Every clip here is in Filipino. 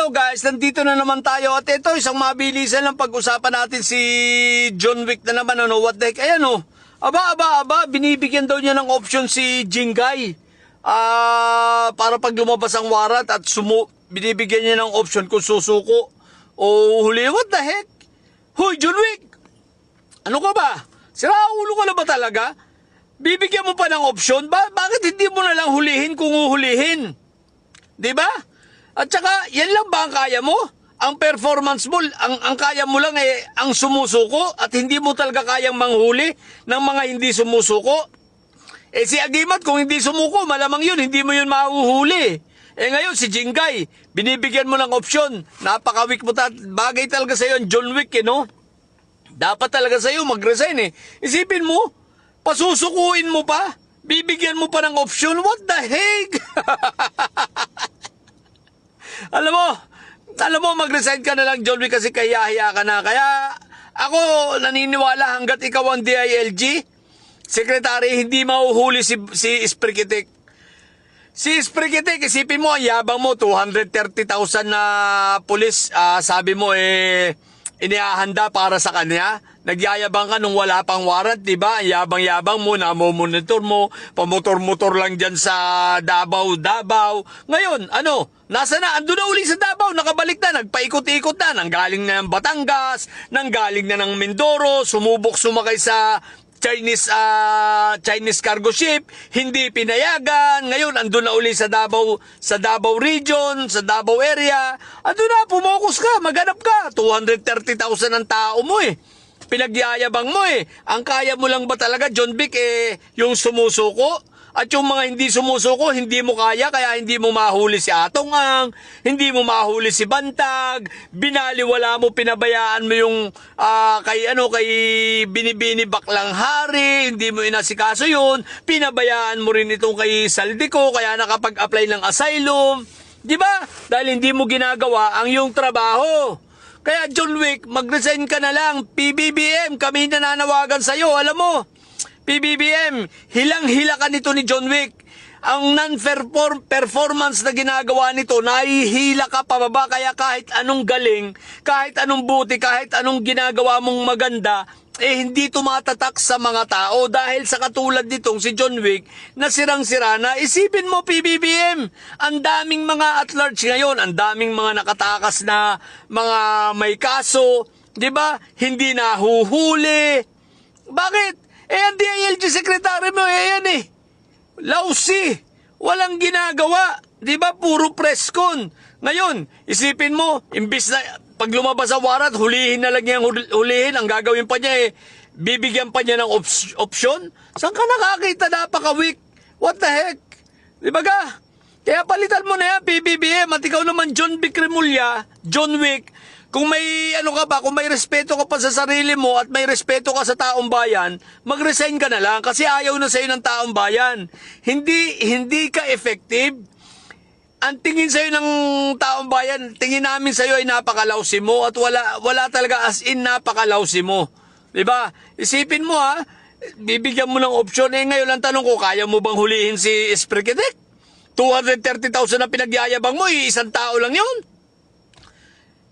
Hello guys, nandito na naman tayo at ito isang mabilisan lang pag-usapan natin si John Wick na naman. Ano, what the heck, ayan o. Aba, binibigyan daw niya ng option si Jinggay. Para pag lumabas ang warrant at binibigyan niya ng option kung susuko o huli. What the heck? Hoy, John Wick! Ano ka ba? Sira ulo ka na ba talaga? Bibigyan mo pa ng option? Bakit hindi mo na lang hulihin kung uhulihin? Diba? At saka, yan lang ba ang kaya mo? Ang performance mo, ang kaya mo lang ang sumusuko at hindi mo talaga kayang manghuli ng mga hindi sumusuko. Si Agimat, kung hindi sumuko, malamang yun, hindi mo yun mahuhuli. Ngayon, si Jinggay, binibigyan mo ng opsyon. Napaka-weak mo, bagay talaga sa'yo ang John Wick, no? Dapat talaga sa'yo mag-resign, Isipin mo, pasusukuin mo pa, bibigyan mo pa ng opsyon, what the heck? Alam mo, mag-resign ka na lang, John Wick, kasi kaya ka na. Kaya ako naniniwala hanggat ikaw ang DILG, Secretary, hindi mahuhuli si Sprikitik. Si Sprikitik, isipin mo, ang yabang mo, 230,000 na pulis, sabi mo, inihahanda para sa kanya. Nagyayabang ka nung wala pang warrant, diba? Ang yabang-yabang mo, namomonitor mo, pamotor-motor lang dyan sa Davao. Ngayon, nasa na? Ando na uli sa Davao, nakabalik na, nagpaikot-ikot na, nanggaling na ng Batangas, nanggaling na ng Mindoro, sumubok sumakay sa Chinese cargo ship, hindi pinayagan. Ngayon, ando na uli sa Davao region, sa Davao area. Ando na, pumokus ka, maghanap ka. 230,000 ang tao mo, Pinagyayabang mo, Ang kaya mo lang ba talaga, John Wick, yung sumusuko? At yung mga hindi sumusuko, hindi mo kaya hindi mo mahuli si Atong Ang, hindi mo mahuli si Bantag, binaliwala mo, pinabayaan mo yung kay Binibini Baklang Hari, hindi mo inasikaso yun, pinabayaan mo rin itong kay Saldico, kaya nakapag-apply ng asylum, di ba? Dahil hindi mo ginagawa ang iyong trabaho. Kaya John Wick, mag-resign ka na lang. PBBM, kami nananawagan sa'yo, alam mo. PBBM, hilang-hila ka nito ni John Wick. Ang non-performance na ginagawa nito, nahihila ka pababa, kaya kahit anong galing, kahit anong buti, kahit anong ginagawa mong maganda, hindi tumatatak sa mga tao dahil sa katulad nitong si John Wick na sirang-sira na. Isipin mo, PBBM, ang daming mga at large ngayon, ang daming mga nakatakas na mga may kaso, di ba? Hindi nahuhuli. Bakit? Ang DILG secretary mo, yan lousy. Walang ginagawa. Di ba? Puro press con. Ngayon, isipin mo, imbis na pag lumabas sa warrant, hulihin na lang niyang hulihin. Ang gagawin pa niya bibigyan pa niya ng option? Saan ka nakakita? Napaka-weak. What the heck? Di ba ka? Kaya palitan mo na yan, PBBM. At ikaw naman, John Wick Remulla, John Wick, kung may kung may respeto ka pa sa sarili mo at may respeto ka sa taong bayan, mag-resign ka na lang kasi ayaw na sa'yo ng taong bayan. Hindi ka effective. Ang tingin sa'yo ng taong bayan, tingin namin sa'yo ay napakalawsi mo at wala talaga as in napakalawsi mo. Diba? Isipin mo bibigyan mo ng opsyon. Ngayon ang tanong ko, kaya mo bang hulihin si Sprikitik? 230,000 na pinagyayabang mo, isang tao lang yun.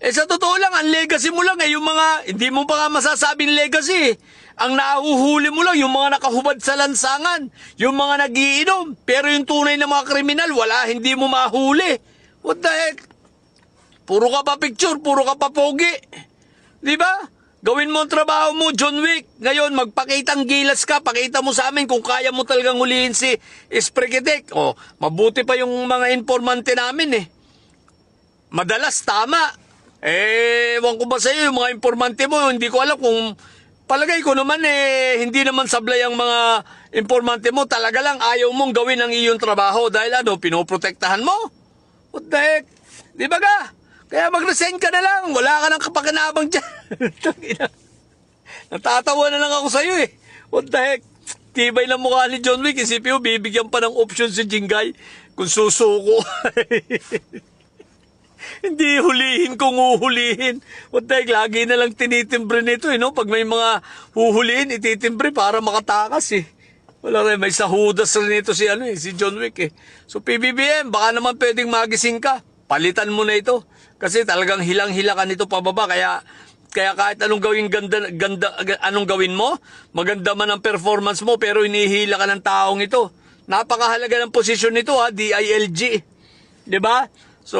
Sa totoo lang, ang legacy mo lang yung mga, hindi mo pa nga masasabing legacy. Ang nahuhuli mo lang, yung mga nakahubad sa lansangan, yung mga nagiinom. Pero yung tunay na mga kriminal, hindi mo mahuli. What the heck? Puro ka pa picture, puro ka pa pogi. Di ba? Gawin mo ang trabaho mo, John Wick. Ngayon, magpakitang gilas ka, pakita mo sa amin kung kaya mo talagang hulihin si Sprikitik. Mabuti pa yung mga informante namin Madalas, tama. Ewan ko ba sa'yo, yung mga informante mo, hindi ko alam kung, palagay ko naman hindi naman sablay ang mga informante mo, talaga lang ayaw mong gawin ang iyong trabaho dahil pinoprotektahan mo? What the heck? Di ba ka? Kaya mag-resign ka na lang, wala ka ng kapakinabang dyan. Natatawa na lang ako sa'yo What the heck? Tibay na mukha ni John Wick, isipin mo, bibigyan pa ng option si Jinggay kung susuko. Hindi hulihin kung uhulihin. What the heck, lagi na lang tinitimbre nito Pag may mga huhulihin, ititimbre para makatakas Wala rin, may sahudas rin ito si John Wick So PBBM, baka naman pwedeng magising ka. Palitan mo na ito. Kasi talagang hilang-hila ka nito pababa. Kaya kahit anong anong gawin mo, maganda man ang performance mo, pero hinihila ka ng taong ito. Napakahalaga ng posisyon nito, DILG. 'Di ba? So,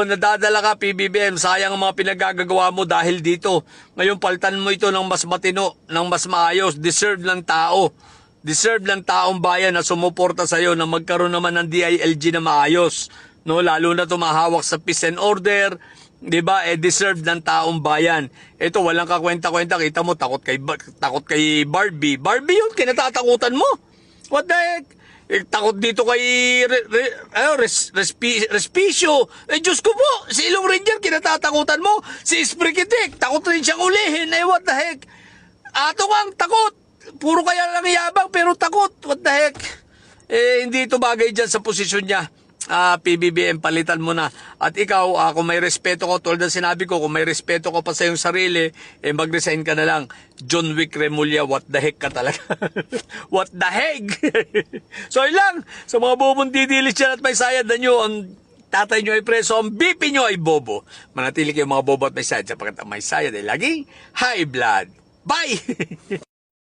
nadadala ka, PBBM, sayang ang mga pinagagagawa mo dahil dito. Ngayon, paltan mo ito ng mas matino, ng mas maayos, deserve ng tao. Deserve ng taong bayan na sumuporta sa'yo na magkaroon naman ng DILG na maayos. No, lalo na tumahawak sa peace and order, 'di ba? Deserve ng taong bayan. Ito walang kakwenta-kwenta, kita mo takot kay Barbie. Barbie 'yun, kinatatakutan mo. What the heck? Takot dito kay Respicio. Diyos ko po, si Ilong Ranger, kinatatakutan mo. Si Esprikitik, takot rin siyang ulihin. What the heck? Ato kang takot. Puro kaya lang yabang, pero takot. What the heck? Hindi ito bagay dyan sa posisyon niya. PBBM, palitan mo na. At ikaw, kung may respeto ko, tulad ng sinabi ko, kung may respeto ko pa sa iyong sarili, mag-resign ka na lang. John Wick Remulla, what the heck ka talaga? What the heck? So, yun lang. Sa mga bobong didilis dyan at may sayad na nyo, ang tatay nyo ay preso, ang BP nyo ay bobo. Manatili kayo mga bobo at may sayad, sapagkat ang may sayad ay laging high blood. Bye!